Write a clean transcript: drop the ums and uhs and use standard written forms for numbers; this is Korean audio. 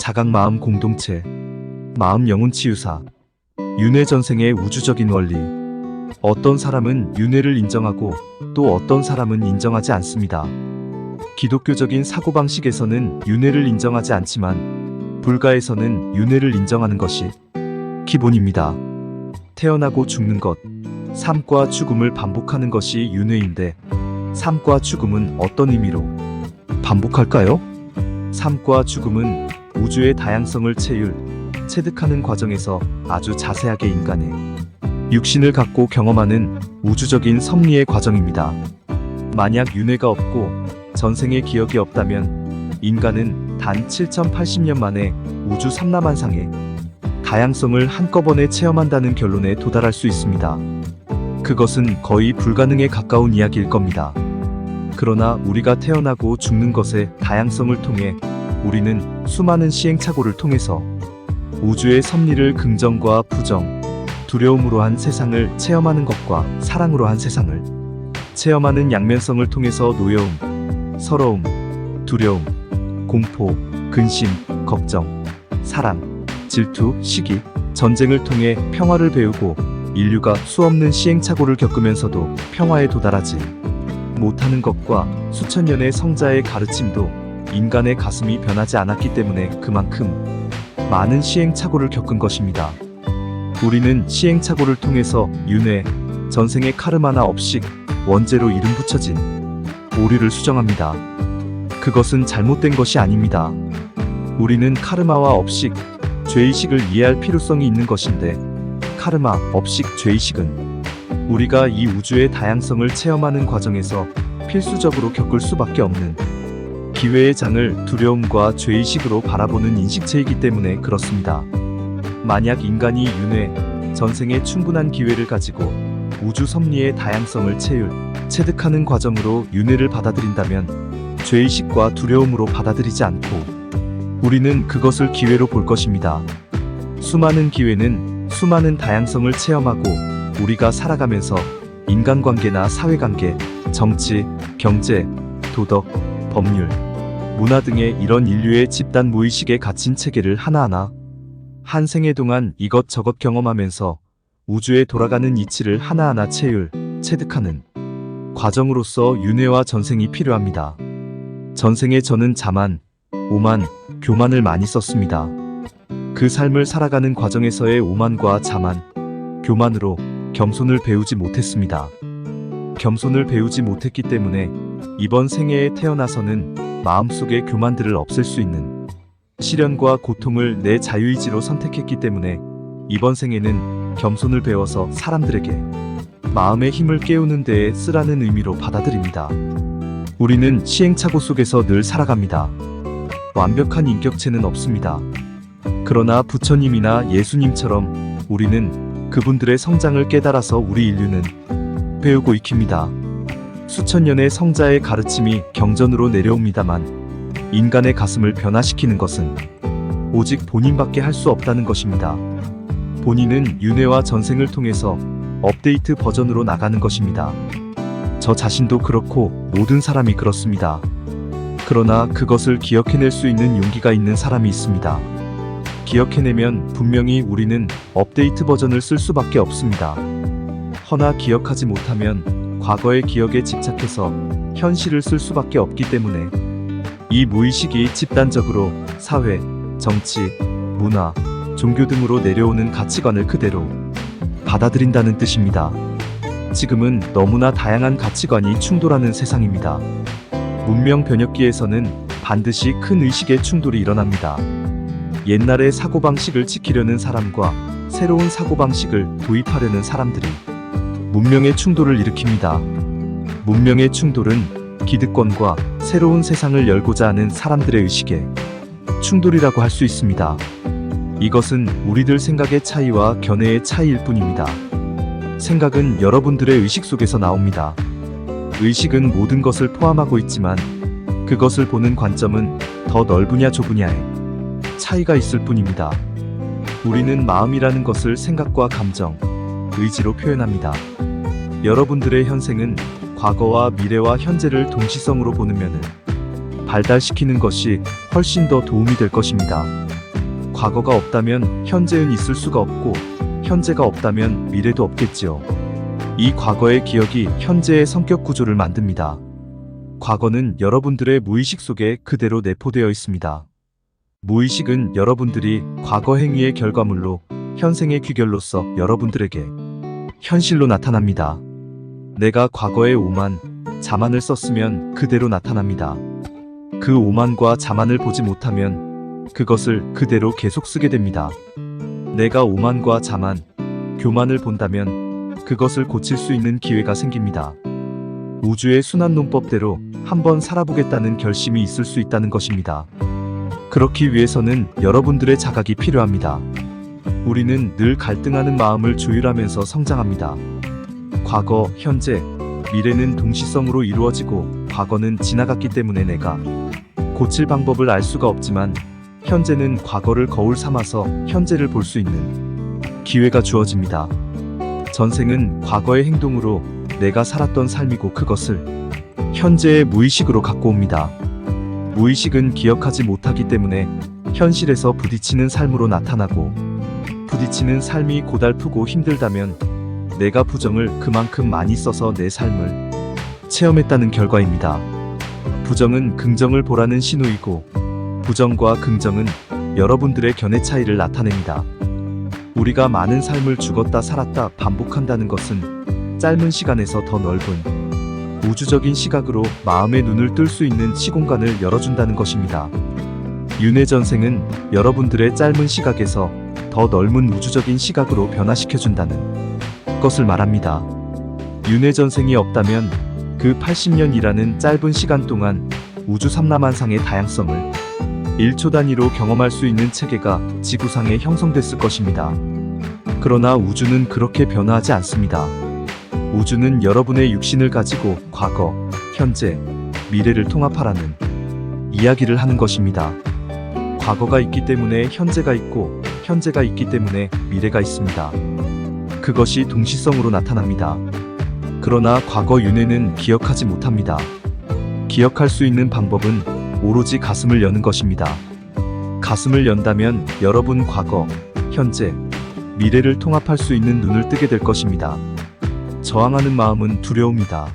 자각마음 공동체, 마음 영혼 치유사, 윤회 전생의 우주적인 원리. 어떤 사람은 윤회를 인정하고 또 어떤 사람은 인정하지 않습니다. 기독교적인 사고방식에서는 윤회를 인정하지 않지만 불가에서는 윤회를 인정하는 것이 기본입니다. 태어나고 죽는 것, 삶과 죽음을 반복하는 것이 윤회인데 삶과 죽음은 어떤 의미로 반복할까요? 삶과 죽음은 우주의 다양성을 체득하는 과정에서 아주 자세하게 인간의 육신을 갖고 경험하는 우주적인 섭리의 과정입니다. 만약 윤회가 없고 전생의 기억이 없다면 인간은 단 7080년 만에 우주 삼라만상의 다양성을 한꺼번에 체험한다는 결론에 도달할 수 있습니다. 그것은 거의 불가능에 가까운 이야기일 겁니다. 그러나 우리가 태어나고 죽는 것의 다양성을 통해 우리는 수많은 시행착오를 통해서 우주의 섭리를 긍정과 부정, 두려움으로 한 세상을 체험하는 것과 사랑으로 한 세상을 체험하는 양면성을 통해서 노여움, 서러움, 두려움, 공포, 근심, 걱정, 사랑, 질투, 시기, 전쟁을 통해 평화를 배우고 인류가 수없는 시행착오를 겪으면서도 평화에 도달하지 못하는 것과 수천 년의 성자의 가르침도 인간의 가슴이 변하지 않았기 때문에 그만큼 많은 시행착오를 겪은 것입니다. 우리는 시행착오를 통해서 윤회, 전생의 카르마나 업식, 원죄로 이름 붙여진 오류를 수정합니다. 그것은 잘못된 것이 아닙니다. 우리는 카르마와 업식, 죄의식을 이해할 필요성이 있는 것인데 카르마, 업식, 죄의식은 우리가 이 우주의 다양성을 체험하는 과정에서 필수적으로 겪을 수밖에 없는 기회의 장을 두려움과 죄의식으로 바라보는 인식체이기 때문에 그렇습니다. 만약 인간이 윤회, 전생에 충분한 기회를 가지고 우주 섭리의 다양성을 체득하는 과정으로 윤회를 받아들인다면 죄의식과 두려움으로 받아들이지 않고 우리는 그것을 기회로 볼 것입니다. 수많은 기회는 수많은 다양성을 체험하고 우리가 살아가면서 인간관계나 사회관계, 정치, 경제, 도덕, 법률, 문화 등의 이런 인류의 집단 무의식에 갇힌 체계를 하나하나 한 생애 동안 이것저것 경험하면서 우주에 돌아가는 이치를 하나하나 체득하는 과정으로서 윤회와 전생이 필요합니다. 전생에 저는 자만, 오만, 교만을 많이 썼습니다. 그 삶을 살아가는 과정에서의 오만과 자만, 교만으로 겸손을 배우지 못했습니다. 겸손을 배우지 못했기 때문에 이번 생애에 태어나서는 마음속의 교만들을 없앨 수 있는 시련과 고통을 내 자유의지로 선택했기 때문에 이번 생에는 겸손을 배워서 사람들에게 마음의 힘을 깨우는 데에 쓰라는 의미로 받아들입니다. 우리는 시행착오 속에서 늘 살아갑니다. 완벽한 인격체는 없습니다. 그러나 부처님이나 예수님처럼 우리는 그분들의 성장을 깨달아서 우리 인류는 배우고 익힙니다. 수천 년의 성자의 가르침이 경전으로 내려옵니다만 인간의 가슴을 변화시키는 것은 오직 본인밖에 할 수 없다는 것입니다. 본인은 윤회와 전생을 통해서 업데이트 버전으로 나가는 것입니다. 저 자신도 그렇고 모든 사람이 그렇습니다. 그러나 그것을 기억해낼 수 있는 용기가 있는 사람이 있습니다. 기억해내면 분명히 우리는 업데이트 버전을 쓸 수밖에 없습니다. 허나 기억하지 못하면 과거의 기억에 집착해서 현실을 쓸 수밖에 없기 때문에 이 무의식이 집단적으로 사회, 정치, 문화, 종교 등으로 내려오는 가치관을 그대로 받아들인다는 뜻입니다. 지금은 너무나 다양한 가치관이 충돌하는 세상입니다. 문명 변혁기에서는 반드시 큰 의식의 충돌이 일어납니다. 옛날의 사고방식을 지키려는 사람과 새로운 사고방식을 도입하려는 사람들이 문명의 충돌을 일으킵니다. 문명의 충돌은 기득권과 새로운 세상을 열고자 하는 사람들의 의식의 충돌이라고 할 수 있습니다. 이것은 우리들 생각의 차이와 견해의 차이일 뿐입니다. 생각은 여러분들의 의식 속에서 나옵니다. 의식은 모든 것을 포함하고 있지만 그것을 보는 관점은 더 넓으냐 좁으냐에 차이가 있을 뿐입니다. 우리는 마음이라는 것을 생각과 감정, 의지로 표현합니다. 여러분들의 현생은 과거와 미래와 현재를 동시성으로 보는 면을 발달시키는 것이 훨씬 더 도움이 될 것입니다. 과거가 없다면 현재는 있을 수가 없고, 현재가 없다면 미래도 없겠지요. 이 과거의 기억이 현재의 성격 구조를 만듭니다. 과거는 여러분들의 무의식 속에 그대로 내포되어 있습니다. 무의식은 여러분들이 과거 행위의 결과물로 현생의 귀결로서 여러분들에게 현실로 나타납니다. 내가 과거에 오만, 자만을 썼으면 그대로 나타납니다. 그 오만과 자만을 보지 못하면 그것을 그대로 계속 쓰게 됩니다. 내가 오만과 자만, 교만을 본다면 그것을 고칠 수 있는 기회가 생깁니다. 우주의 순환론법대로 한번 살아보겠다는 결심이 있을 수 있다는 것입니다. 그렇기 위해서는 여러분들의 자각이 필요합니다. 우리는 늘 갈등하는 마음을 조율하면서 성장합니다. 과거, 현재, 미래는 동시성으로 이루어지고 과거는 지나갔기 때문에 내가 고칠 방법을 알 수가 없지만 현재는 과거를 거울 삼아서 현재를 볼 수 있는 기회가 주어집니다. 전생은 과거의 행동으로 내가 살았던 삶이고 그것을 현재의 무의식으로 갖고 옵니다. 무의식은 기억하지 못하기 때문에 현실에서 부딪히는 삶으로 나타나고, 부딪히는 삶이 고달프고 힘들다면 내가 부정을 그만큼 많이 써서 내 삶을 체험했다는 결과입니다. 부정은 긍정을 보라는 신호이고, 부정과 긍정은 여러분들의 견해 차이를 나타냅니다. 우리가 많은 삶을 죽었다 살았다 반복한다는 것은 짧은 시간에서 더 넓은 우주적인 시각으로 마음의 눈을 뜰 수 있는 시공간을 열어준다는 것입니다. 윤회전생은 여러분들의 짧은 시각에서 더 넓은 우주적인 시각으로 변화시켜준다는 것을 말합니다. 윤회전생이 없다면 그 80년이라는 짧은 시간 동안 우주 삼라만상의 다양성을 1초 단위로 경험할 수 있는 체계가 지구상에 형성됐을 것입니다. 그러나 우주는 그렇게 변화하지 않습니다. 우주는 여러분의 육신을 가지고 과거, 현재, 미래를 통합하라는 이야기를 하는 것입니다. 과거가 있기 때문에 현재가 있고, 현재가 있기 때문에 미래가 있습니다. 그것이 동시성으로 나타납니다. 그러나 과거 윤회는 기억하지 못합니다. 기억할 수 있는 방법은 오로지 가슴을 여는 것입니다. 가슴을 연다면 여러분 과거, 현재, 미래를 통합할 수 있는 눈을 뜨게 될 것입니다. 저항하는 마음은 두려움이다.